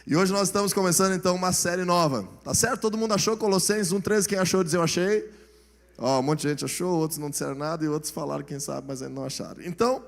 E hoje nós estamos começando então uma série nova, tá certo? Todo mundo achou Colossenses 1:13? Quem achou diz eu achei. Um monte de gente achou, outros não disseram nada e outros falaram quem sabe, mas ainda não acharam. Então,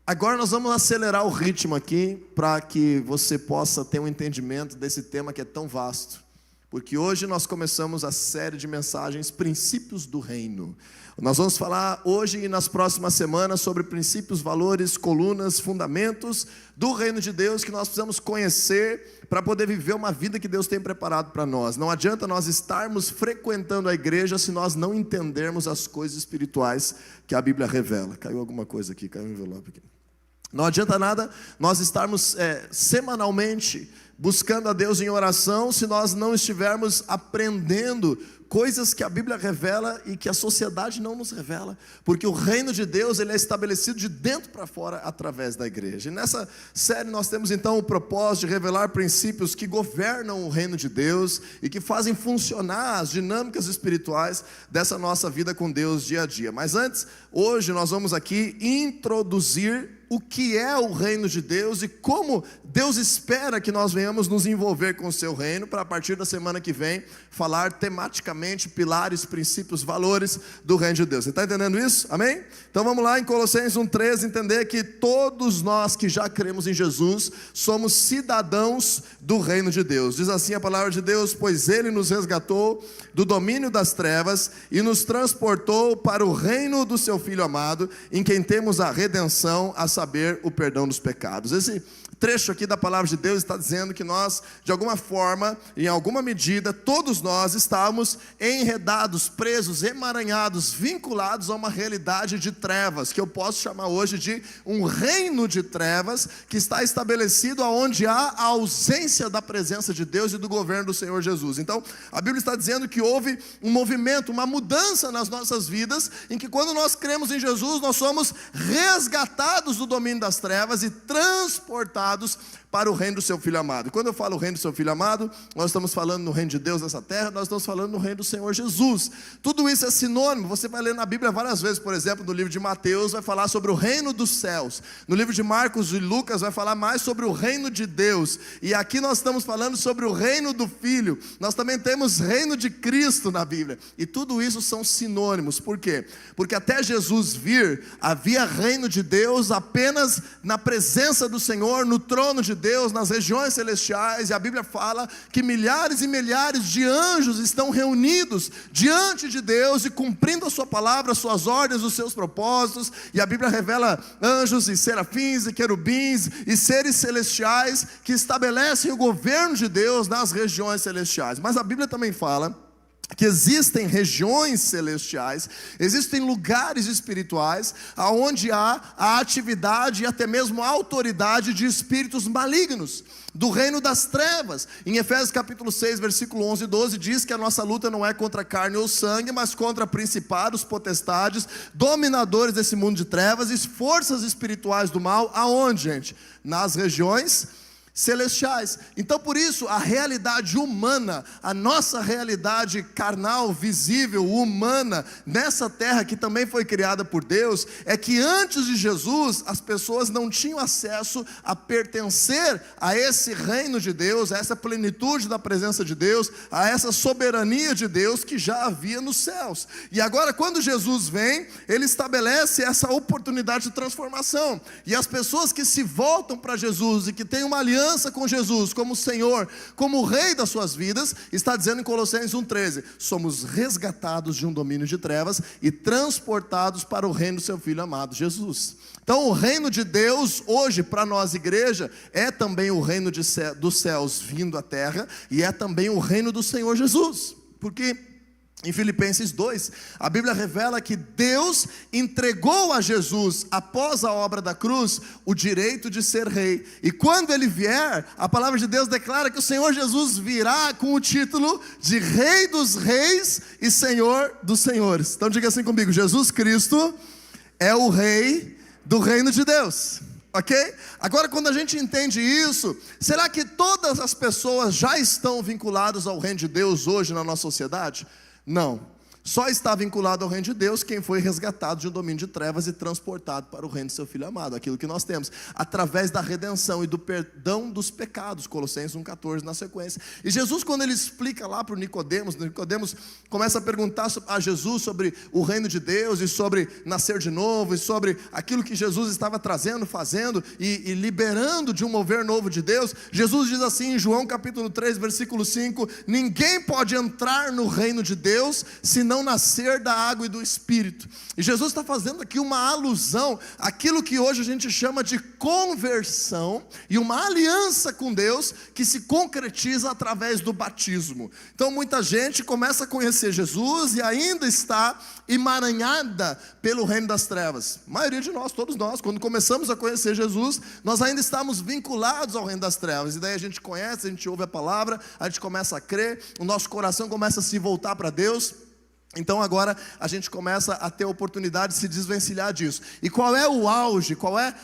agora nós vamos acelerar o ritmo aqui para que você possa ter um entendimento desse tema que é tão vasto. Porque hoje nós começamos a série de mensagens Princípios do Reino. Nós vamos falar hoje e nas próximas semanas sobre princípios, valores, colunas, fundamentos do reino de Deus que nós precisamos conhecer para poder viver uma vida que Deus tem preparado para nós. Não adianta nós estarmos frequentando a igreja se nós não entendermos as coisas espirituais que a Bíblia revela. Caiu alguma coisa aqui, caiu um envelope aqui. Não adianta nada nós estarmos semanalmente buscando a Deus em oração se nós não estivermos aprendendo coisas que a Bíblia revela e que a sociedade não nos revela, porque o reino de Deus ele é estabelecido de dentro para fora através da igreja. E nessa série nós temos então o propósito de revelar princípios que governam o reino de Deus e que fazem funcionar as dinâmicas espirituais dessa nossa vida com Deus dia a dia. Mas antes, hoje nós vamos aqui introduzir o que é o reino de Deus e como Deus espera que nós venhamos nos envolver com o seu reino, para a partir da semana que vem falar tematicamente pilares, princípios, valores do reino de Deus. Você está entendendo isso? Amém? Então vamos lá em Colossenses 1:13 entender que todos nós que já cremos em Jesus somos cidadãos do reino de Deus. Diz assim a palavra de Deus: pois Ele nos resgatou do domínio das trevas e nos transportou para o reino do seu Filho amado, em quem temos a redenção, a saber, o perdão dos pecados. Esse trecho aqui da palavra de Deus está dizendo que nós, de alguma forma, em alguma medida, todos nós estamos enredados, presos, emaranhados, vinculados a uma realidade de trevas, que eu posso chamar hoje de um reino de trevas, que está estabelecido onde há a ausência da presença de Deus e do governo do Senhor Jesus. Então, a Bíblia está dizendo que houve um movimento, uma mudança nas nossas vidas, em que quando nós cremos em Jesus, nós somos resgatados do domínio das trevas e transportados para o reino do seu Filho amado. E quando eu falo reino do seu Filho amado, nós estamos falando no reino de Deus nessa terra, nós estamos falando no reino do Senhor Jesus. Tudo isso é sinônimo. Você vai ler na Bíblia várias vezes, por exemplo, no livro de Mateus vai falar sobre o reino dos céus. No livro de Marcos e Lucas vai falar mais sobre o reino de Deus. E aqui nós estamos falando sobre o reino do Filho. Nós também temos reino de Cristo na Bíblia. E tudo isso são sinônimos. Por quê? Porque até Jesus vir, havia reino de Deus apenas na presença do Senhor, no trono de Deus, nas regiões celestiais, e a Bíblia fala que milhares e milhares de anjos estão reunidos diante de Deus e cumprindo a sua palavra, as suas ordens, os seus propósitos. E a Bíblia revela anjos e serafins e querubins e seres celestiais que estabelecem o governo de Deus nas regiões celestiais. Mas a Bíblia também fala que existem regiões celestiais, existem lugares espirituais aonde há a atividade e até mesmo a autoridade de espíritos malignos do reino das trevas. Em Efésios capítulo 6, versículo 11 e 12 diz que a nossa luta não é contra carne ou sangue, mas contra principados, potestades, dominadores desse mundo de trevas e forças espirituais do mal. Aonde, gente? Nas regiões celestiais. Então por isso a realidade humana, a nossa realidade carnal, visível, humana, nessa terra que também foi criada por Deus, é que antes de Jesus as pessoas não tinham acesso a pertencer a esse reino de Deus, a essa plenitude da presença de Deus, a essa soberania de Deus que já havia nos céus. E agora quando Jesus vem, Ele estabelece essa oportunidade de transformação, e as pessoas que se voltam para Jesus e que têm uma aliança com Jesus como Senhor, como Rei das suas vidas, está dizendo em Colossenses 1:13, somos resgatados de um domínio de trevas e transportados para o reino do seu Filho amado Jesus. Então o reino de Deus hoje para nós igreja é também o reino dos céus vindo à terra, e é também o reino do Senhor Jesus, porque em Filipenses 2, a Bíblia revela que Deus entregou a Jesus, após a obra da cruz, o direito de ser rei. E quando Ele vier, a palavra de Deus declara que o Senhor Jesus virá com o título de Rei dos Reis e Senhor dos Senhores. Então diga assim comigo: Jesus Cristo é o Rei do reino de Deus. Ok? Agora quando a gente entende isso, será que todas as pessoas já estão vinculadas ao reino de Deus hoje na nossa sociedade? Não. Só está vinculado ao reino de Deus quem foi resgatado de um domínio de trevas e transportado para o reino de seu Filho amado. Aquilo que nós temos, através da redenção e do perdão dos pecados. Colossenses 1,14 na sequência. E Jesus, quando ele explica lá para o Nicodemos começa a perguntar a Jesus sobre o reino de Deus e sobre nascer de novo, e sobre aquilo que Jesus estava trazendo, fazendo e liberando de um mover novo de Deus. Jesus diz assim em João capítulo 3, versículo 5: ninguém pode entrar no reino de Deus se não nascer da água e do Espírito. E Jesus está fazendo aqui uma alusão àquilo que hoje a gente chama de conversão, e uma aliança com Deus que se concretiza através do batismo. Então muita gente começa a conhecer Jesus e ainda está emaranhada pelo reino das trevas. A maioria de nós, todos nós, quando começamos a conhecer Jesus, nós ainda estamos vinculados ao reino das trevas. E daí a gente conhece, a gente ouve a palavra, a gente começa a crer, o nosso coração começa a se voltar para Deus. Então agora a gente começa a ter a oportunidade de se desvencilhar disso. E qual é o auge, qual é,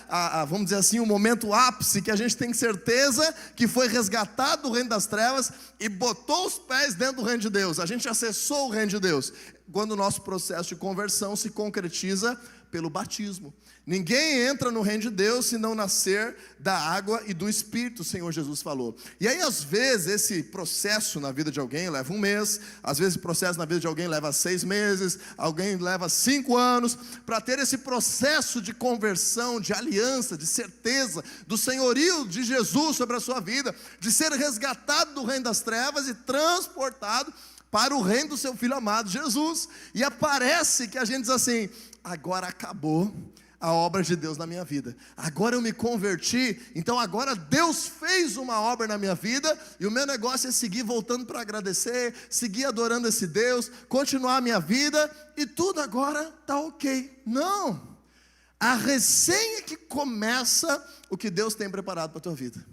vamos dizer assim, o momento ápice que a gente tem certeza que foi resgatado do reino das trevas e botou os pés dentro do reino de Deus? A gente acessou o reino de Deus quando o nosso processo de conversão se concretiza pelo batismo. Ninguém entra no reino de Deus se não nascer da água e do Espírito, o Senhor Jesus falou. E aí às vezes esse processo na vida de alguém leva 1 mês, às vezes o processo na vida de alguém leva 6 meses, alguém leva 5 anos, para ter esse processo de conversão, de aliança, de certeza, do senhorio de Jesus sobre a sua vida, de ser resgatado do reino das trevas e transportado para o reino do seu Filho amado, Jesus. E aparece que a gente diz assim: agora acabou a obra de Deus na minha vida, agora eu me converti, então agora Deus fez uma obra na minha vida, e o meu negócio é seguir voltando para agradecer, seguir adorando esse Deus, continuar a minha vida, e tudo agora está ok. Não, a recém é que começa o que Deus tem preparado para a tua vida.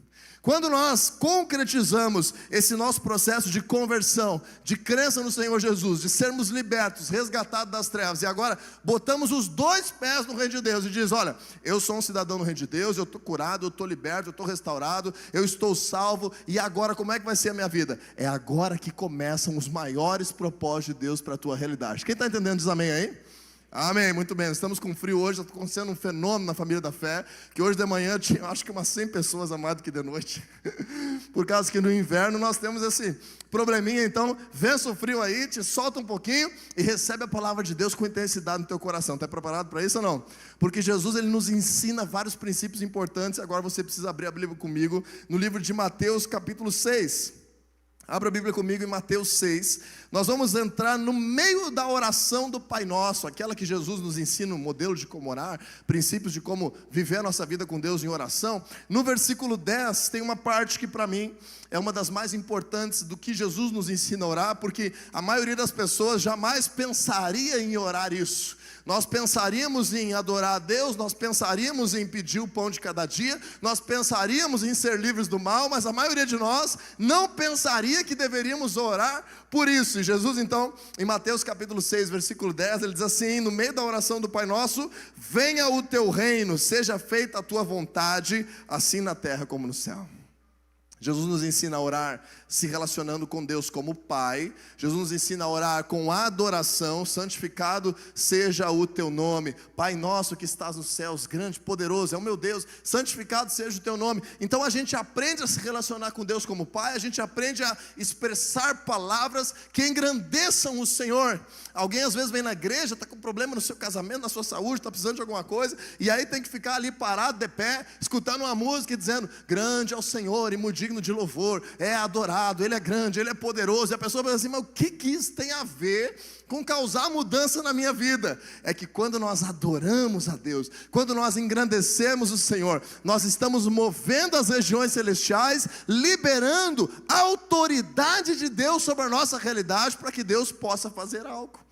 Quando nós concretizamos esse nosso processo de conversão, de crença no Senhor Jesus, de sermos libertos, resgatados das trevas, e agora botamos os 2 pés no reino de Deus e diz: olha, eu sou um cidadão no reino de Deus, eu estou curado, eu estou liberto, eu estou restaurado, eu estou salvo, e agora como é que vai ser a minha vida? É agora que começam os maiores propósitos de Deus para a tua realidade. Quem está entendendo diz amém aí? Amém, muito bem, estamos com frio hoje, está acontecendo um fenômeno na família da fé, que hoje de manhã tinha, acho que umas 100 pessoas a mais do que de noite, por causa que no inverno nós temos esse probleminha. Então vença o frio aí, te solta um pouquinho e recebe a palavra de Deus com intensidade no teu coração. Está preparado para isso ou não? Porque Jesus, ele nos ensina vários princípios importantes. Agora você precisa abrir a Bíblia comigo no livro de Mateus capítulo 6, abra a Bíblia comigo em Mateus 6, nós vamos entrar no meio da oração do Pai Nosso, aquela que Jesus nos ensina, um modelo de como orar, princípios de como viver a nossa vida com Deus em oração. No versículo 10 tem uma parte que para mim é uma das mais importantes do que Jesus nos ensina a orar, porque a maioria das pessoas jamais pensaria em orar isso. Nós pensaríamos em adorar a Deus, nós pensaríamos em pedir o pão de cada dia, nós pensaríamos em ser livres do mal, mas a maioria de nós não pensaria que deveríamos orar por isso. E Jesus então, em Mateus capítulo 6, versículo 10, ele diz assim, no meio da oração do Pai Nosso: venha o teu reino, seja feita a tua vontade, assim na terra como no céu. Jesus nos ensina a orar se relacionando com Deus como Pai. Jesus nos ensina a orar com adoração. Santificado seja o teu nome. Pai nosso que estás nos céus, grande, poderoso, é o meu Deus, santificado seja o teu nome. Então a gente aprende a se relacionar com Deus como Pai, a gente aprende a expressar palavras que engrandeçam o Senhor. Alguém às vezes vem na igreja, está com problema no seu casamento, na sua saúde, está precisando de alguma coisa, e aí tem que ficar ali parado, de pé, escutando uma música e dizendo: grande é o Senhor e muito digno de louvor, é adorado, Ele é grande, Ele é poderoso. E a pessoa pensa assim: mas o que isso tem a ver com causar mudança na minha vida? É que quando nós adoramos a Deus, quando nós engrandecemos o Senhor, nós estamos movendo as regiões celestiais, liberando a autoridade de Deus sobre a nossa realidade, para que Deus possa fazer algo.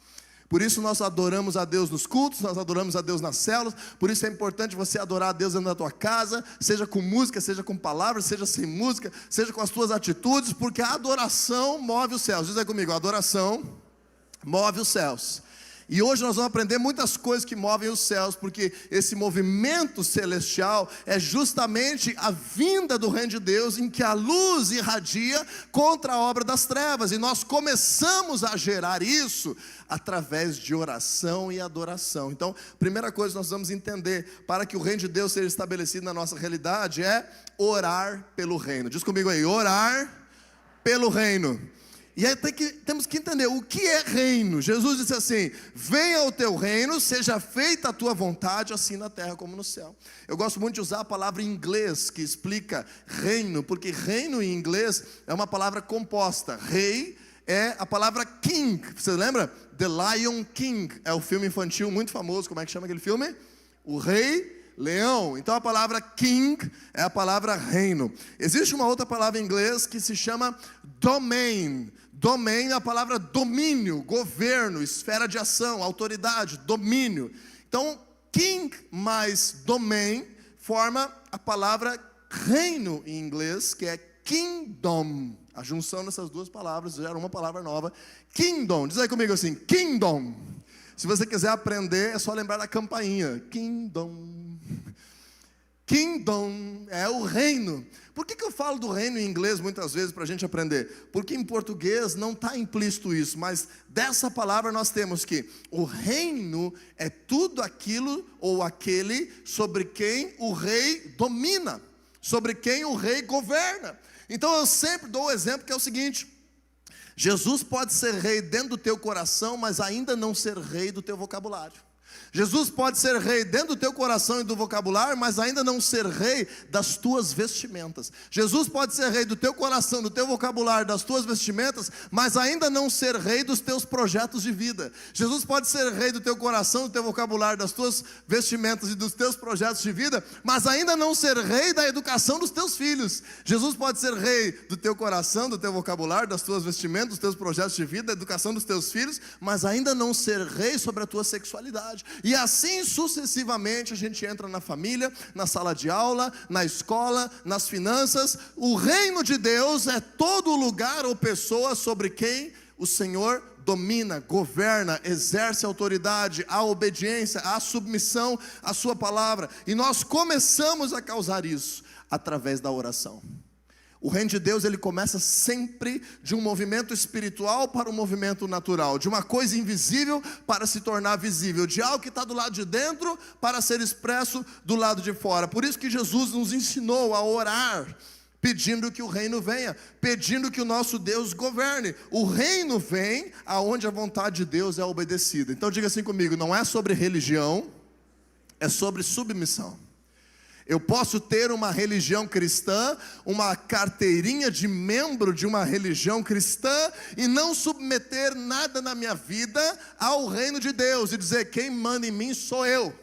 Por isso nós adoramos a Deus nos cultos, nós adoramos a Deus nas células. Por isso é importante você adorar a Deus dentro da tua casa, seja com música, seja com palavras, seja sem música, seja com as tuas atitudes, porque a adoração move os céus. Diz aí comigo: a adoração move os céus. E hoje nós vamos aprender muitas coisas que movem os céus, porque esse movimento celestial é justamente a vinda do reino de Deus, em que a luz irradia contra a obra das trevas, e nós começamos a gerar isso através de oração e adoração. Então, primeira coisa que nós vamos entender, para que o reino de Deus seja estabelecido na nossa realidade, é orar pelo reino. Diz comigo aí, orar pelo reino. E aí temos que entender o que é reino. Jesus disse assim: venha o teu reino, seja feita a tua vontade, assim na terra como no céu. Eu gosto muito de usar a palavra em inglês que explica reino, porque reino em inglês é uma palavra composta. Rei é a palavra king. Você lembra? The Lion King é o filme infantil muito famoso. Como é que chama aquele filme? O Rei Leão. Então a palavra king é a palavra reino. Existe uma outra palavra em inglês que se chama domain. Domain é a palavra domínio, governo, esfera de ação, autoridade, domínio. Então, king mais domain forma a palavra reino em inglês, que é kingdom. A junção dessas duas palavras gera uma palavra nova, kingdom. Diz aí comigo assim, kingdom. Se você quiser aprender, é só lembrar da campainha. Kingdom. Kingdom é o reino. Por que eu falo do reino em inglês muitas vezes para a gente aprender? Porque em português não está implícito isso, mas dessa palavra nós temos que o reino é tudo aquilo ou aquele sobre quem o rei domina, sobre quem o rei governa. Então eu sempre dou o exemplo que é o seguinte: Jesus pode ser rei dentro do teu coração, mas ainda não ser rei do teu vocabulário. Jesus pode ser rei dentro do teu coração e do vocabulário, mas ainda não ser rei das tuas vestimentas. Jesus pode ser rei do teu coração, do teu vocabulário, das tuas vestimentas, mas ainda não ser rei dos teus projetos de vida. Jesus pode ser rei do teu coração, do teu vocabulário, das tuas vestimentas e dos teus projetos de vida, mas ainda não ser rei da educação dos teus filhos. Jesus pode ser rei do teu coração, do teu vocabulário, das tuas vestimentas, dos teus projetos de vida, da educação dos teus filhos, mas ainda não ser rei sobre a tua sexualidade. E assim sucessivamente a gente entra na família, na sala de aula, na escola, nas finanças. O reino de Deus é todo lugar ou pessoa sobre quem o Senhor domina, governa, exerce autoridade, a obediência, a submissão à sua palavra. E nós começamos a causar isso através da oração. O reino de Deus, ele começa sempre de um movimento espiritual para um movimento natural, de uma coisa invisível para se tornar visível, de algo que está do lado de dentro para ser expresso do lado de fora. Por isso que Jesus nos ensinou a orar, pedindo que o reino venha, pedindo que o nosso Deus governe. O reino vem aonde a vontade de Deus é obedecida. Então diga assim comigo: não é sobre religião, é sobre submissão. Eu posso ter uma religião cristã, uma carteirinha de membro de uma religião cristã, e não submeter nada na minha vida ao reino de Deus, e dizer: quem manda em mim sou eu.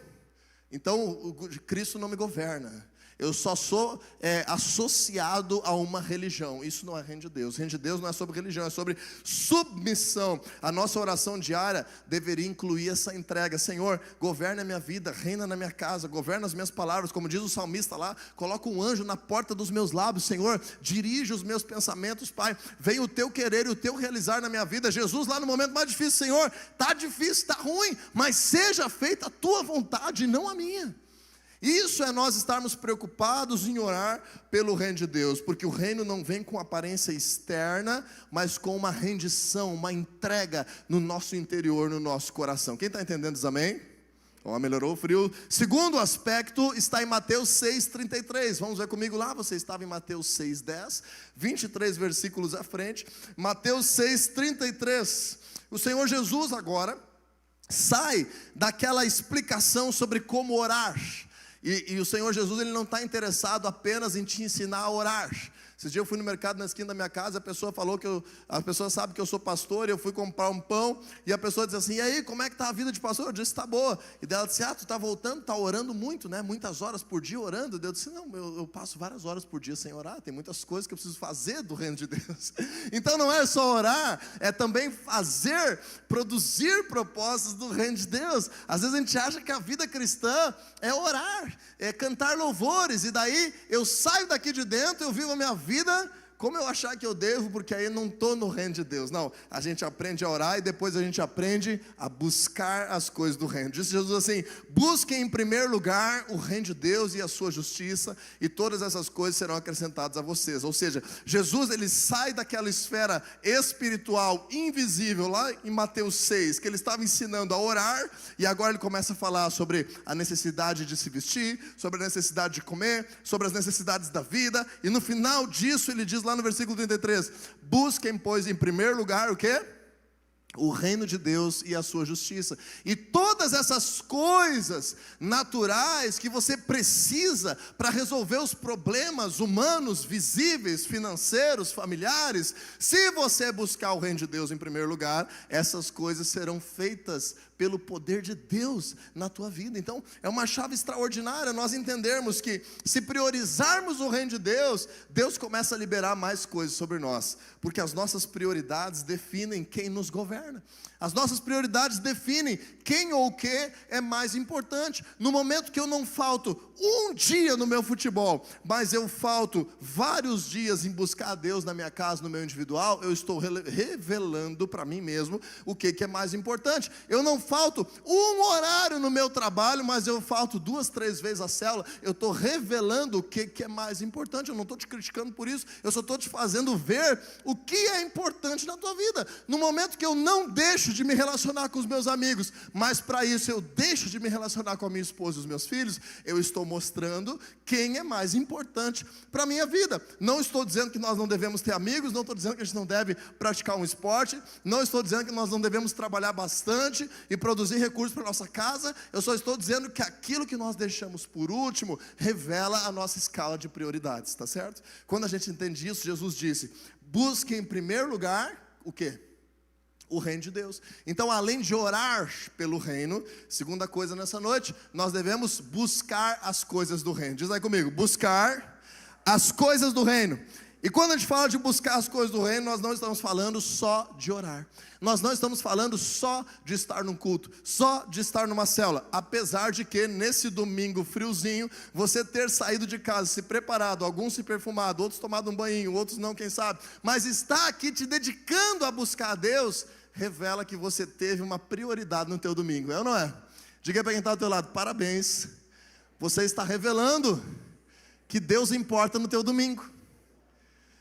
Então Cristo não me governa. Eu só sou associado a uma religião. Isso não é reino de Deus. O reino de Deus não é sobre religião, é sobre submissão. A nossa oração diária deveria incluir essa entrega. Senhor, governa a minha vida, reina na minha casa, governa as minhas palavras. Como diz o salmista lá, coloca um anjo na porta dos meus lábios. Senhor, dirige os meus pensamentos, Pai. Venha o teu querer e o teu realizar na minha vida. Jesus, lá no momento mais difícil: Senhor, está difícil, está ruim, mas seja feita a tua vontade e não a minha. Isso é nós estarmos preocupados em orar pelo reino de Deus, porque o reino não vem com aparência externa, mas com uma rendição, uma entrega no nosso interior, no nosso coração. Quem está entendendo, diz amém? Ó, melhorou o frio. Segundo aspecto está em Mateus 6,33. Vamos ver comigo lá. Você estava em Mateus 6,10, 23 versículos à frente. Mateus 6,33. O Senhor Jesus agora sai daquela explicação sobre como orar. E o Senhor Jesus, ele não está interessado apenas em te ensinar a orar. Esses dias eu fui no mercado na esquina da minha casa, a pessoa falou a pessoa sabe que eu sou pastor, e eu fui comprar um pão, e a pessoa disse assim: e aí, como é que está a vida de pastor? Eu disse: está boa. E daí ela disse: tu está voltando, está orando muito, né? Muitas horas por dia orando. Daí eu disse: não, eu passo várias horas por dia sem orar, tem muitas coisas que eu preciso fazer do reino de Deus. Então não é só orar, é também produzir propósitos do reino de Deus. Às vezes a gente acha que a vida cristã é orar, é cantar louvores, e daí eu saio daqui de dentro, eu vivo a minha vida como eu achar que eu devo, porque aí eu não estou no reino de Deus. Não, a gente aprende a orar e depois a gente aprende a buscar as coisas do reino. Disse Jesus assim: busquem em primeiro lugar o reino de Deus e a sua justiça, e todas essas coisas serão acrescentadas a vocês. Ou seja, Jesus, ele sai daquela esfera espiritual invisível, lá em Mateus 6, que ele estava ensinando a orar, e agora ele começa a falar sobre a necessidade de se vestir, sobre a necessidade de comer, sobre as necessidades da vida, e no final disso ele diz lá no versículo 33, busquem pois em primeiro lugar o quê? O reino de Deus e a sua justiça, e todas essas coisas naturais que você precisa para resolver os problemas humanos, visíveis, financeiros, familiares, se você buscar o reino de Deus em primeiro lugar, essas coisas serão feitas pelo poder de Deus na tua vida. Então é uma chave extraordinária nós entendermos que se priorizarmos o reino de Deus, Deus começa a liberar mais coisas sobre nós, porque as nossas prioridades definem quem nos governa. As nossas prioridades definem quem ou o que é mais importante. No momento que eu não falto um dia no meu futebol, mas eu falto vários dias em buscar a Deus na minha casa, no meu individual, eu estou revelando para mim mesmo o que é mais importante. Eu não falto um horário no meu trabalho, mas eu falto 2, 3 vezes a célula, eu estou revelando o que é mais importante. Eu não estou te criticando por isso, eu só estou te fazendo ver o que é importante na tua vida. No momento que eu não deixo de me relacionar com os meus amigos, mas para isso eu deixo de me relacionar com a minha esposa e os meus filhos, eu estou mostrando quem é mais importante para a minha vida. Não estou dizendo que nós não devemos ter amigos, não estou dizendo que a gente não deve praticar um esporte, não estou dizendo que nós não devemos trabalhar bastante e produzir recursos para a nossa casa, eu só estou dizendo que aquilo que nós deixamos por último, revela a nossa escala de prioridades, tá certo? Quando a gente entende isso, Jesus disse, busque em primeiro lugar, o quê? O reino de Deus. Então, além de orar pelo reino, segunda coisa nessa noite, nós devemos buscar as coisas do reino. Diz aí comigo, buscar as coisas do reino. E quando a gente fala de buscar as coisas do reino, nós não estamos falando só de orar. Nós não estamos falando só de estar num culto, só de estar numa célula. Apesar de que nesse domingo friozinho, você ter saído de casa, se preparado, alguns se perfumado, outros tomado um banho, outros não, quem sabe. Mas estar aqui te dedicando a buscar a Deus, revela que você teve uma prioridade no teu domingo, é ou não é? Diga para quem está ao teu lado, parabéns, você está revelando que Deus importa no teu domingo.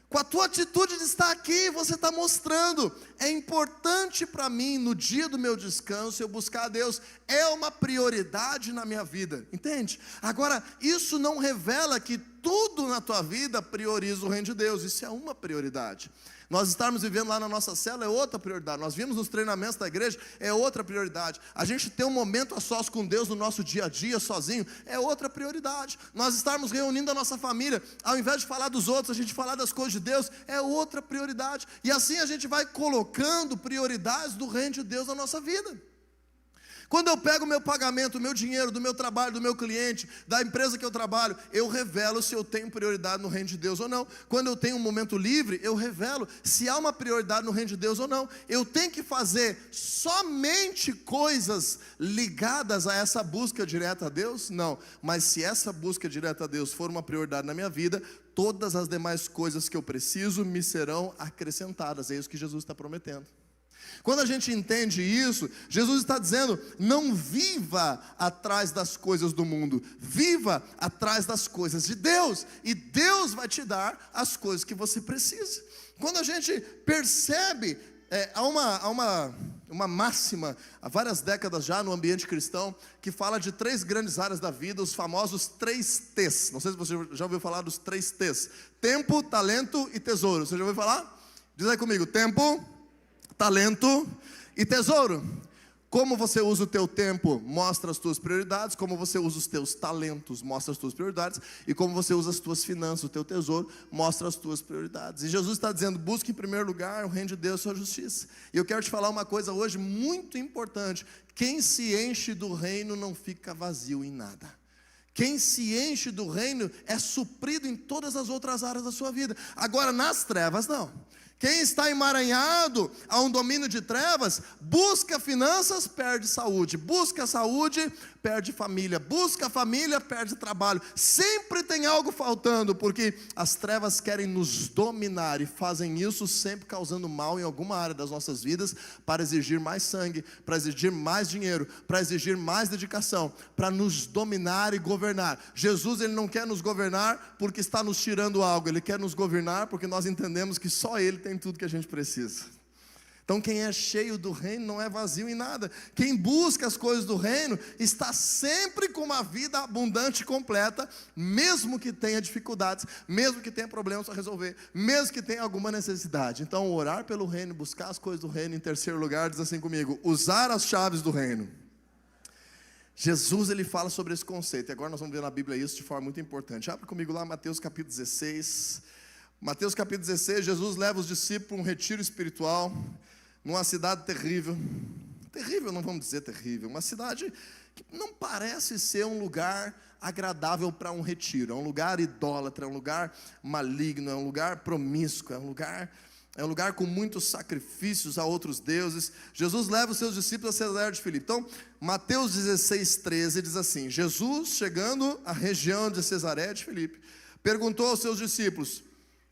Com a tua atitude de estar aqui, você está mostrando, é importante para mim, no dia do meu descanso, eu buscar a Deus, é uma prioridade na minha vida, entende? Agora, isso não revela que tudo na tua vida prioriza o reino de Deus, isso é uma prioridade. Nós estarmos vivendo lá na nossa cela é outra prioridade. Nós vimos nos treinamentos da igreja, é outra prioridade. A gente ter um momento a sós com Deus no nosso dia a dia, sozinho, é outra prioridade. Nós estarmos reunindo a nossa família, ao invés de falar dos outros, a gente falar das coisas de Deus, é outra prioridade. E assim a gente vai colocando prioridades do reino de Deus na nossa vida. Quando eu pego o meu pagamento, o meu dinheiro, do meu trabalho, do meu cliente, da empresa que eu trabalho, eu revelo se eu tenho prioridade no reino de Deus ou não. Quando eu tenho um momento livre, eu revelo se há uma prioridade no reino de Deus ou não. Eu tenho que fazer somente coisas ligadas a essa busca direta a Deus? Não, mas se essa busca direta a Deus for uma prioridade na minha vida, todas as demais coisas que eu preciso me serão acrescentadas. É isso que Jesus está prometendo. Quando a gente entende isso, Jesus está dizendo, não viva atrás das coisas do mundo, viva atrás das coisas de Deus, e Deus vai te dar as coisas que você precisa. Quando a gente percebe, há uma máxima, há várias décadas já no ambiente cristão, que fala de 3 grandes áreas da vida, os famosos 3 T's. Não sei se você já ouviu falar dos 3 T's: tempo, talento e tesouro. Você já ouviu falar? Diz aí comigo, tempo, talento e tesouro. Como você usa o teu tempo mostra as tuas prioridades, como você usa os teus talentos mostra as tuas prioridades, e como você usa as tuas finanças, o teu tesouro mostra as tuas prioridades. E Jesus está dizendo, busque em primeiro lugar o reino de Deus e a sua justiça. E eu quero te falar uma coisa hoje muito importante: quem se enche do reino não fica vazio em nada. Quem se enche do reino é suprido em todas as outras áreas da sua vida. Agora nas trevas não. Quem está emaranhado a um domínio de trevas, busca finanças, perde saúde. Busca saúde, perde família. Busca a família, perde trabalho. Sempre tem algo faltando, porque as trevas querem nos dominar e fazem isso sempre causando mal em alguma área das nossas vidas, para exigir mais sangue, para exigir mais dinheiro, para exigir mais dedicação, para nos dominar e governar. Jesus, ele não quer nos governar porque está nos tirando algo, ele quer nos governar porque nós entendemos que só ele tem tudo que a gente precisa. Então quem é cheio do reino não é vazio em nada. Quem busca as coisas do reino está sempre com uma vida abundante e completa, mesmo que tenha dificuldades, mesmo que tenha problemas a resolver, mesmo que tenha alguma necessidade. Então orar pelo reino, buscar as coisas do reino. Em terceiro lugar, diz assim comigo: usar as chaves do reino. Jesus, ele fala sobre esse conceito, e agora nós vamos ver na Bíblia isso de forma muito importante. Abre comigo lá Mateus capítulo 16. Mateus capítulo 16, Jesus leva os discípulos para um retiro espiritual, numa cidade terrível. Terrível, não vamos dizer terrível, uma cidade que não parece ser um lugar agradável para um retiro. É um lugar idólatra, é um lugar maligno, é um lugar promíscuo, é um lugar com muitos sacrifícios a outros deuses. Jesus leva os seus discípulos a Cesareia de Filipe. Então, Mateus 16, 13 diz assim: Jesus, chegando à região de Cesareia de Filipe, perguntou aos seus discípulos: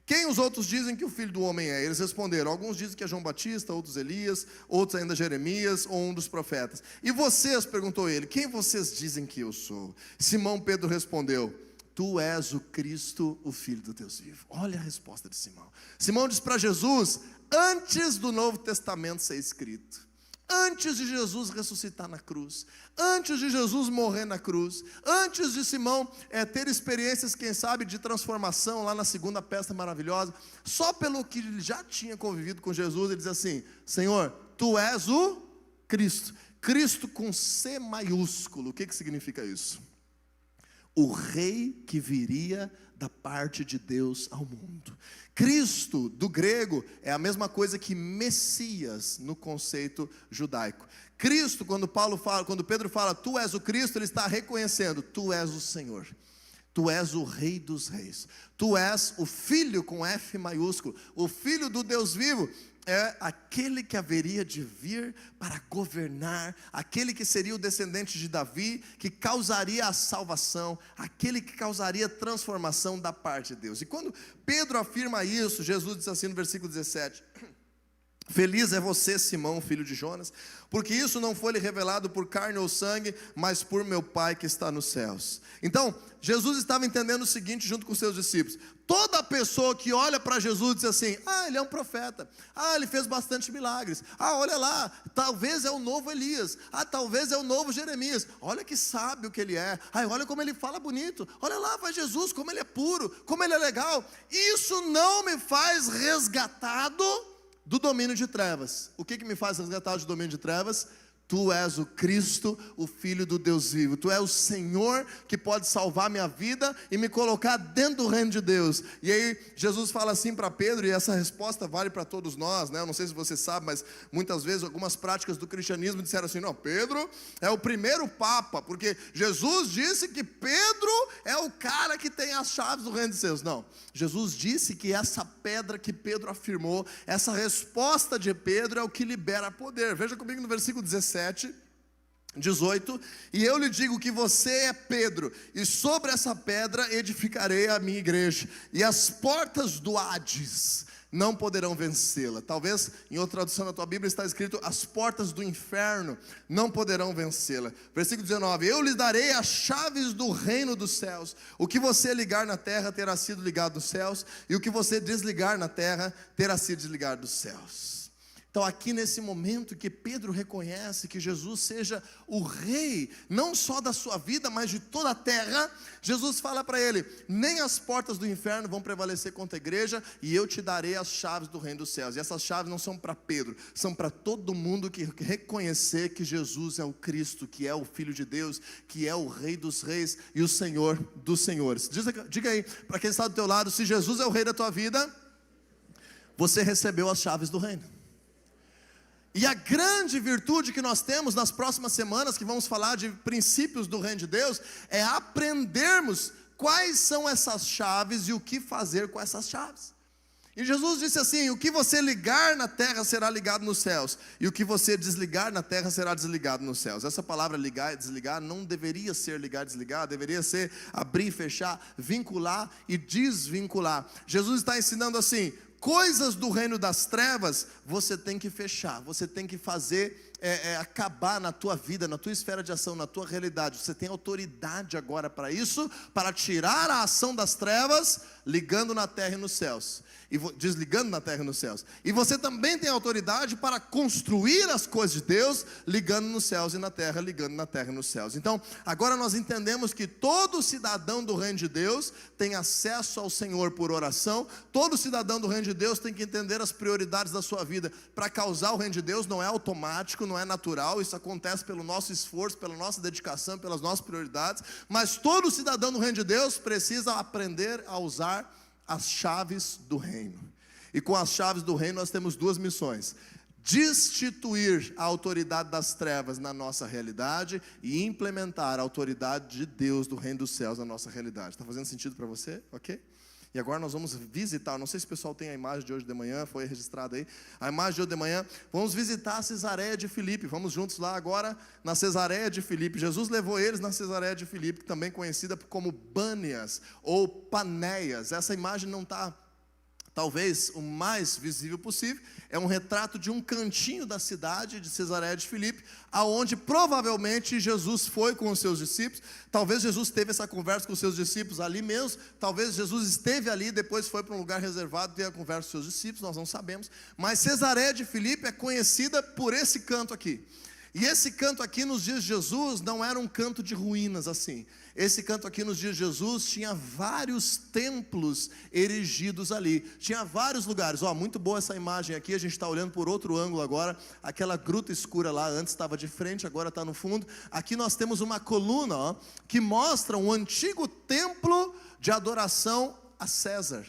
quem os outros dizem que o Filho do Homem é? Eles responderam: alguns dizem que é João Batista, outros Elias, outros ainda Jeremias ou um dos profetas. E vocês, perguntou ele, quem vocês dizem que eu sou? Simão Pedro respondeu: tu és o Cristo, o Filho do Deus vivo. Olha a resposta de Simão. Simão diz para Jesus, antes do Novo Testamento ser escrito, antes de Jesus ressuscitar na cruz, antes de Jesus morrer na cruz, antes de Simão ter experiências, quem sabe, de transformação lá na segunda peça maravilhosa, só pelo que ele já tinha convivido com Jesus, ele diz assim: Senhor, tu és o Cristo. Cristo com C maiúsculo. O que significa isso? O rei que viria da parte de Deus ao mundo. Cristo, do grego, é a mesma coisa que Messias no conceito judaico. Cristo, quando Pedro fala, tu és o Cristo, ele está reconhecendo, tu és o Senhor. Tu és o Rei dos Reis. Tu és o Filho com F maiúsculo. O Filho do Deus vivo. É aquele que haveria de vir para governar, aquele que seria o descendente de Davi, que causaria a salvação, aquele que causaria transformação da parte de Deus. E quando Pedro afirma isso, Jesus diz assim no versículo 17: feliz é você, Simão, filho de Jonas, porque isso não foi lhe revelado por carne ou sangue, mas por meu Pai que está nos céus. Então, Jesus estava entendendo o seguinte junto com seus discípulos: toda pessoa que olha para Jesus diz assim: ele é um profeta, ele fez bastante milagres, olha lá, talvez é o novo Elias, talvez é o novo Jeremias, olha que sábio que ele é, olha como ele fala bonito, olha lá, vai Jesus, como ele é puro, como ele é legal. Isso não me faz resgatado do domínio de trevas. O que me faz resgatar do domínio de trevas? Tu és o Cristo, o Filho do Deus vivo. Tu és o Senhor que pode salvar minha vida e me colocar dentro do reino de Deus. E aí Jesus fala assim para Pedro, e essa resposta vale para todos nós, né? Eu não sei se você sabe, mas muitas vezes algumas práticas do cristianismo disseram assim: não, Pedro é o primeiro papa, porque Jesus disse que Pedro é o cara que tem as chaves do reino de Deus. Não, Jesus disse que essa pedra que Pedro afirmou, essa resposta de Pedro é o que libera poder. Veja comigo no versículo 17, 18: e eu lhe digo que você é Pedro, e sobre essa pedra edificarei a minha igreja, e as portas do Hades não poderão vencê-la. Talvez em outra tradução da tua Bíblia está escrito: as portas do inferno não poderão vencê-la. Versículo 19: eu lhe darei as chaves do reino dos céus. O que você ligar na terra terá sido ligado nos céus, e o que você desligar na terra terá sido desligado dos céus. Então aqui nesse momento que Pedro reconhece que Jesus seja o rei, não só da sua vida, mas de toda a terra, Jesus fala para ele: nem as portas do inferno vão prevalecer contra a igreja, e eu te darei as chaves do reino dos céus. E essas chaves não são para Pedro, são para todo mundo que reconhecer que Jesus é o Cristo, que é o Filho de Deus, que é o Rei dos reis e o Senhor dos senhores. Diga aí, para quem está do teu lado, se Jesus é o rei da tua vida, você recebeu as chaves do reino. E a grande virtude que nós temos nas próximas semanas, que vamos falar de princípios do reino de Deus, é aprendermos quais são essas chaves e o que fazer com essas chaves. E Jesus disse assim: o que você ligar na terra será ligado nos céus, e o que você desligar na terra será desligado nos céus. Essa palavra ligar e desligar não deveria ser ligar e desligar, deveria ser abrir e fechar, vincular e desvincular. Jesus está ensinando assim: coisas do reino das trevas você tem que fechar, você tem que fazer acabar na tua vida, na tua esfera de ação, na tua realidade. Você tem autoridade agora para isso, para tirar a ação das trevas, ligando na terra e nos céus, e desligando na terra e nos céus. E você também tem autoridade para construir as coisas de Deus, ligando nos céus e na terra, ligando na terra e nos céus. Então, agora nós entendemos que todo cidadão do reino de Deus tem acesso ao Senhor por oração. Todo cidadão do reino de Deus tem que entender as prioridades da sua vida. Para causar o reino de Deus não é automático, não é natural, isso acontece pelo nosso esforço, pela nossa dedicação, pelas nossas prioridades. Mas todo cidadão do reino de Deus precisa aprender a usar as chaves do reino. E com as chaves do reino nós temos duas missões: destituir a autoridade das trevas na nossa realidade e implementar a autoridade de Deus do reino dos céus na nossa realidade. Está fazendo sentido para você? Ok? E agora nós vamos visitar, não sei se o pessoal tem a imagem de hoje de manhã, foi registrada aí, a imagem de hoje de manhã. Vamos visitar a Cesareia de Filipe, vamos juntos lá agora na Cesareia de Filipe. Jesus levou eles na Cesareia de Filipe, também conhecida como Bânias ou Panéias. Essa imagem não está talvez o mais visível possível, é um retrato de um cantinho da cidade de Cesareia de Filipe, aonde provavelmente Jesus foi com os seus discípulos. Talvez Jesus teve essa conversa com os seus discípulos ali mesmo, talvez Jesus esteve ali, depois foi para um lugar reservado, teve a conversa com os seus discípulos, nós não sabemos. Mas Cesareia de Filipe é conhecida por esse canto aqui. E esse canto aqui nos dias de Jesus não era um canto de ruínas assim. Esse canto aqui nos dias de Jesus tinha vários templos erigidos ali. Tinha vários lugares. Muito boa essa imagem aqui, a gente está olhando por outro ângulo agora. Aquela gruta escura lá, antes estava de frente, agora está no fundo. Aqui nós temos uma coluna que mostra um antigo templo de adoração a César.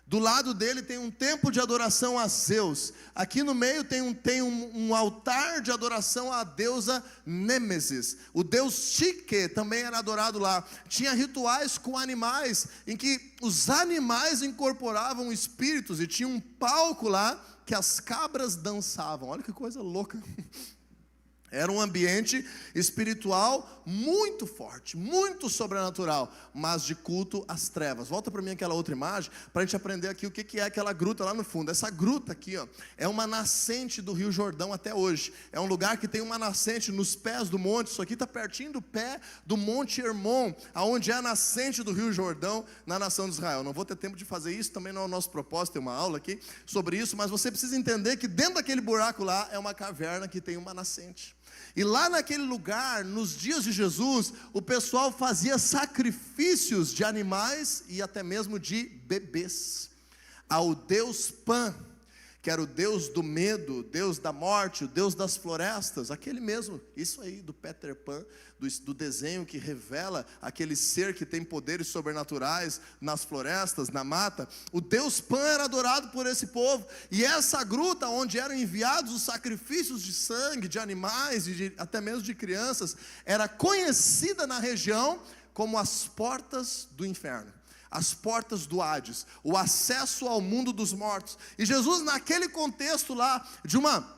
Do lado dele tem um templo de adoração a Zeus. Aqui no meio tem um altar de adoração à deusa Nêmesis. O deus Tique também era adorado lá. Tinha rituais com animais, em que os animais incorporavam espíritos. E tinha um palco lá que as cabras dançavam. Olha que coisa louca. Era um ambiente espiritual muito forte, muito sobrenatural, mas de culto às trevas. Volta para mim aquela outra imagem, para a gente aprender aqui o que é aquela gruta lá no fundo. Essa gruta aqui, é uma nascente do Rio Jordão até hoje. É um lugar que tem uma nascente nos pés do monte. Isso aqui está pertinho do pé do Monte Hermon, aonde é a nascente do Rio Jordão na nação de Israel. Não vou ter tempo de fazer isso, também não é o nosso propósito, tem uma aula aqui sobre isso, mas você precisa entender que dentro daquele buraco lá é uma caverna que tem uma nascente. E lá naquele lugar, nos dias de Jesus, o pessoal fazia sacrifícios de animais e até mesmo de bebês ao deus Pan, que era o deus do medo, o deus da morte, o deus das florestas, aquele mesmo, isso aí do Peter Pan, do desenho que revela aquele ser que tem poderes sobrenaturais nas florestas, na mata. O deus Pan era adorado por esse povo, e essa gruta onde eram enviados os sacrifícios de sangue, de animais, e até mesmo de crianças, era conhecida na região como as portas do inferno. As portas do Hades, o acesso ao mundo dos mortos. E Jesus, naquele contexto lá, de uma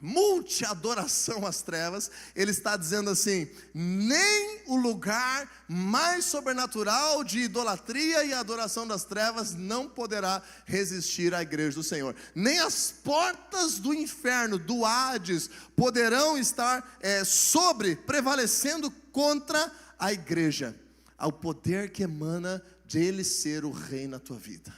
multi-adoração às trevas, ele está dizendo assim: nem o lugar mais sobrenatural de idolatria e adoração das trevas não poderá resistir à igreja do Senhor. Nem as portas do inferno, do Hades, poderão estar prevalecendo contra a igreja, ao poder que emana dele ser o rei na tua vida,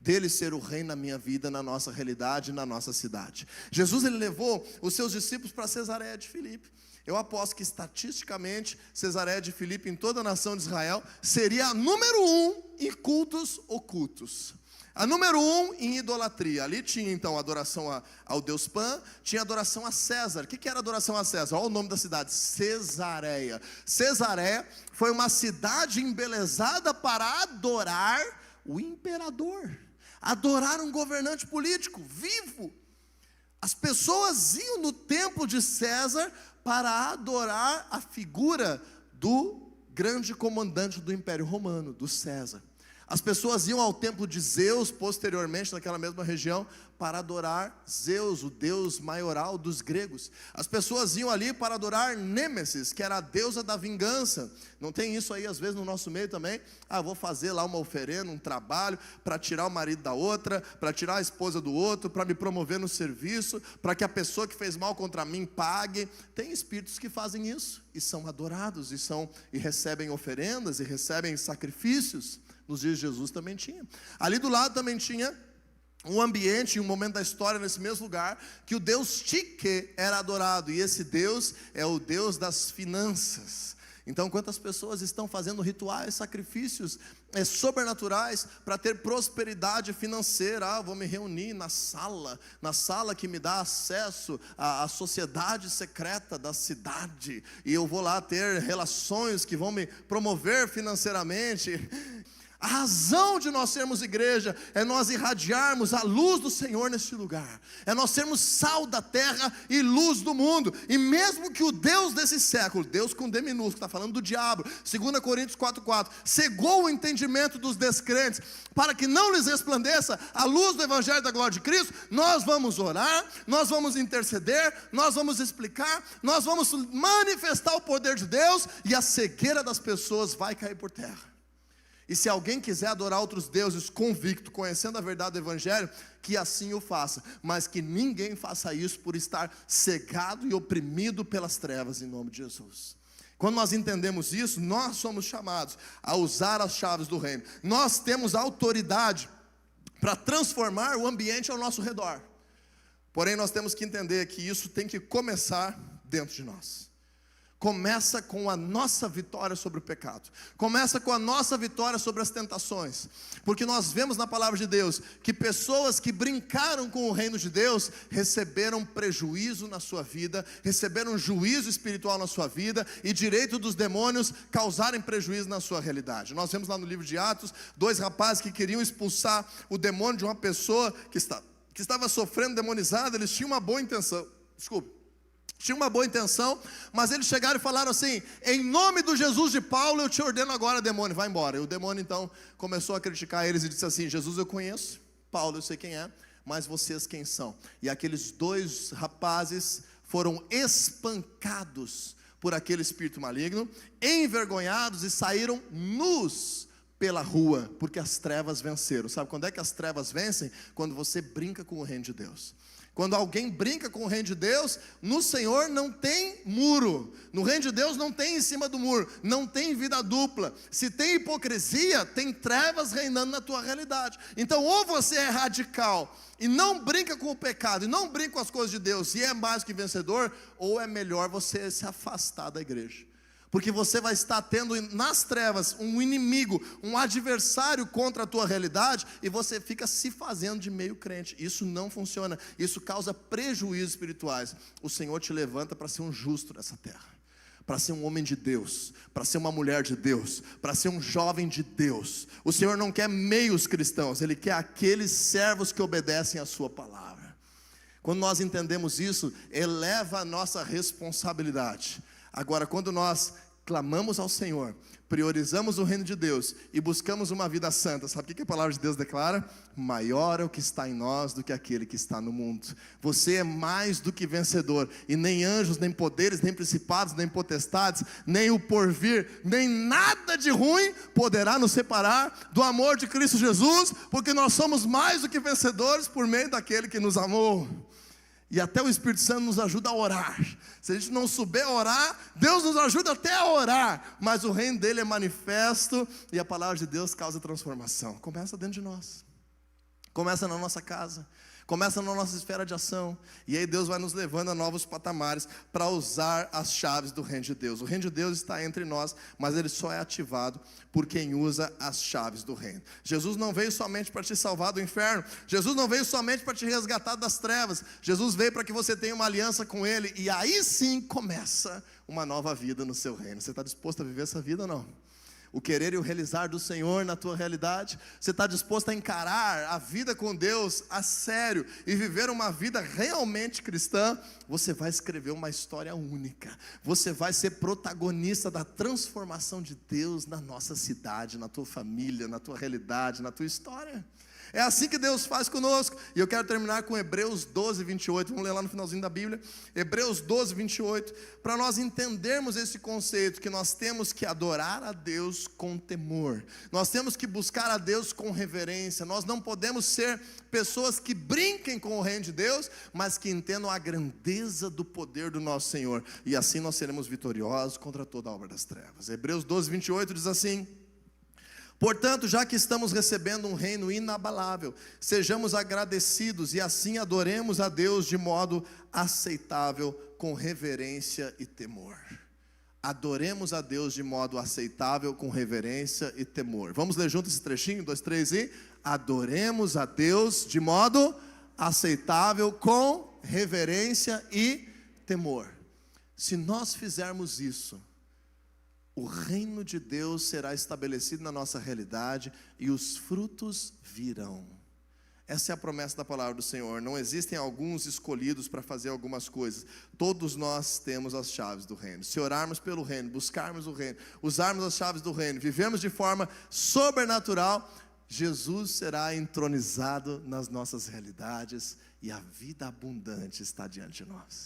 dele ser o rei na minha vida, na nossa realidade, na nossa cidade. Jesus, ele levou os seus discípulos para Cesareia de Filipe. Eu aposto que estatisticamente Cesareia de Filipe em toda a nação de Israel seria a número 1 em cultos ocultos, a número 1 em idolatria. Ali tinha então adoração ao deus Pan, tinha adoração a César. O que era adoração a César? Olha o nome da cidade: Cesareia. Cesareia foi uma cidade embelezada para adorar o imperador, adorar um governante político vivo. As pessoas iam no templo de César para adorar a figura do grande comandante do Império Romano, do César. As pessoas iam ao templo de Zeus, posteriormente naquela mesma região, para adorar Zeus, o deus maioral dos gregos. As pessoas iam ali para adorar Nêmesis, que era a deusa da vingança. Não tem isso aí às vezes no nosso meio também? Vou fazer lá uma oferenda, um trabalho, para tirar o marido da outra, para tirar a esposa do outro, para me promover no serviço, para que a pessoa que fez mal contra mim pague. Tem espíritos que fazem isso, e são adorados, e recebem oferendas, e recebem sacrifícios. Nos dias de Jesus também tinha. Ali do lado também tinha um ambiente, um momento da história nesse mesmo lugar, que o deus Tique era adorado, e esse deus é o deus das finanças. Então quantas pessoas estão fazendo rituais, sacrifícios sobrenaturais para ter prosperidade financeira? Vou me reunir na sala que me dá acesso à sociedade secreta da cidade, e eu vou lá ter relações que vão me promover financeiramente. A razão de nós sermos igreja é nós irradiarmos a luz do Senhor neste lugar, é nós sermos sal da terra e luz do mundo. E mesmo que o Deus desse século, Deus com D minúsculo, está falando do diabo, 2 Coríntios 4,4, cegou o entendimento dos descrentes, para que não lhes resplandeça a luz do Evangelho da glória de Cristo, nós vamos orar, nós vamos interceder, nós vamos explicar, nós vamos manifestar o poder de Deus, e a cegueira das pessoas vai cair por terra. E se alguém quiser adorar outros deuses convicto, conhecendo a verdade do Evangelho, que assim o faça, mas que ninguém faça isso por estar cegado e oprimido pelas trevas, em nome de Jesus. Quando nós entendemos isso, nós somos chamados a usar as chaves do reino. Nós temos autoridade para transformar o ambiente ao nosso redor. Porém, nós temos que entender que isso tem que começar dentro de nós. Começa com a nossa vitória sobre o pecado. Começa com a nossa vitória sobre as tentações. Porque nós vemos na palavra de Deus que pessoas que brincaram com o reino de Deus receberam prejuízo na sua vida, receberam juízo espiritual na sua vida, e direito dos demônios causarem prejuízo na sua realidade. Nós vemos lá no livro de Atos 2 rapazes que queriam expulsar o demônio de uma pessoa que estava sofrendo demonizada. Eles tinham uma boa intenção. Tinha uma boa intenção, mas eles chegaram e falaram assim: em nome do Jesus de Paulo, eu te ordeno agora, demônio, vai embora. E o demônio então começou a criticar eles e disse assim: Jesus eu conheço, Paulo eu sei quem é, mas vocês quem são? E aqueles 2 rapazes foram espancados por aquele espírito maligno, envergonhados, e saíram nus pela rua, porque as trevas venceram. Sabe quando é que as trevas vencem? Quando você brinca com o reino de Deus. Quando alguém brinca com o reino de Deus, no Senhor não tem muro. No reino de Deus não tem em cima do muro, não tem vida dupla. Se tem hipocrisia, tem trevas reinando na tua realidade. Então, ou você é radical e não brinca com o pecado, e não brinca com as coisas de Deus, e é mais que vencedor, ou é melhor você se afastar da igreja. Porque você vai estar tendo nas trevas um inimigo, um adversário contra a tua realidade, e você fica se fazendo de meio crente. Isso não funciona, isso causa prejuízos espirituais. O Senhor te levanta para ser um justo nessa terra, para ser um homem de Deus, para ser uma mulher de Deus, para ser um jovem de Deus. O Senhor não quer meios cristãos, Ele quer aqueles servos que obedecem a sua palavra. Quando nós entendemos isso, eleva a nossa responsabilidade. Agora, quando nós clamamos ao Senhor, priorizamos o reino de Deus e buscamos uma vida santa, sabe o que a palavra de Deus declara? Maior é o que está em nós do que aquele que está no mundo. Você é mais do que vencedor, e nem anjos, nem poderes, nem principados, nem potestades, nem o porvir, nem nada de ruim poderá nos separar do amor de Cristo Jesus, porque nós somos mais do que vencedores por meio daquele que nos amou. E até o Espírito Santo nos ajuda a orar. Se a gente não souber orar, Deus nos ajuda até a orar. Mas o reino dele é manifesto, e a palavra de Deus causa transformação. Começa dentro de nós, começa na nossa casa, começa na nossa esfera de ação. E aí Deus vai nos levando a novos patamares para usar as chaves do reino de Deus. O reino de Deus está entre nós, mas ele só é ativado por quem usa as chaves do reino. Jesus não veio somente para te salvar do inferno. Jesus não veio somente para te resgatar das trevas. Jesus veio para que você tenha uma aliança com Ele, e aí sim começa uma nova vida no seu reino. Você está disposto a viver essa vida ou não? o querer e o realizar do Senhor na tua realidade? Você está disposto a encarar a vida com Deus a sério e viver uma vida realmente cristã? Você vai escrever uma história única. Você vai ser protagonista da transformação de Deus na nossa cidade, na tua família, na tua realidade, na tua história. É assim que Deus faz conosco. E eu quero terminar com Hebreus 12, 28. Vamos ler lá no finalzinho da Bíblia. Hebreus 12, 28. Para nós entendermos esse conceito, que nós temos que adorar a Deus com temor. Nós temos que buscar a Deus com reverência. Nós não podemos ser pessoas que brinquem com o reino de Deus, mas que entendam a grandeza do poder do nosso Senhor. E assim nós seremos vitoriosos contra toda a obra das trevas. Hebreus 12, 28 diz assim: portanto, já que estamos recebendo um reino inabalável, sejamos agradecidos e assim adoremos a Deus de modo aceitável, com reverência e temor. Adoremos a Deus de modo aceitável, com reverência e temor. Vamos ler junto esse trechinho? 2, 3 e... adoremos a Deus de modo aceitável, com reverência e temor. Se nós fizermos isso, o reino de Deus será estabelecido na nossa realidade e os frutos virão. Essa é a promessa da palavra do Senhor. Não existem alguns escolhidos para fazer algumas coisas. Todos nós temos as chaves do reino. Se orarmos pelo reino, buscarmos o reino, usarmos as chaves do reino, vivemos de forma sobrenatural, Jesus será entronizado nas nossas realidades e a vida abundante está diante de nós.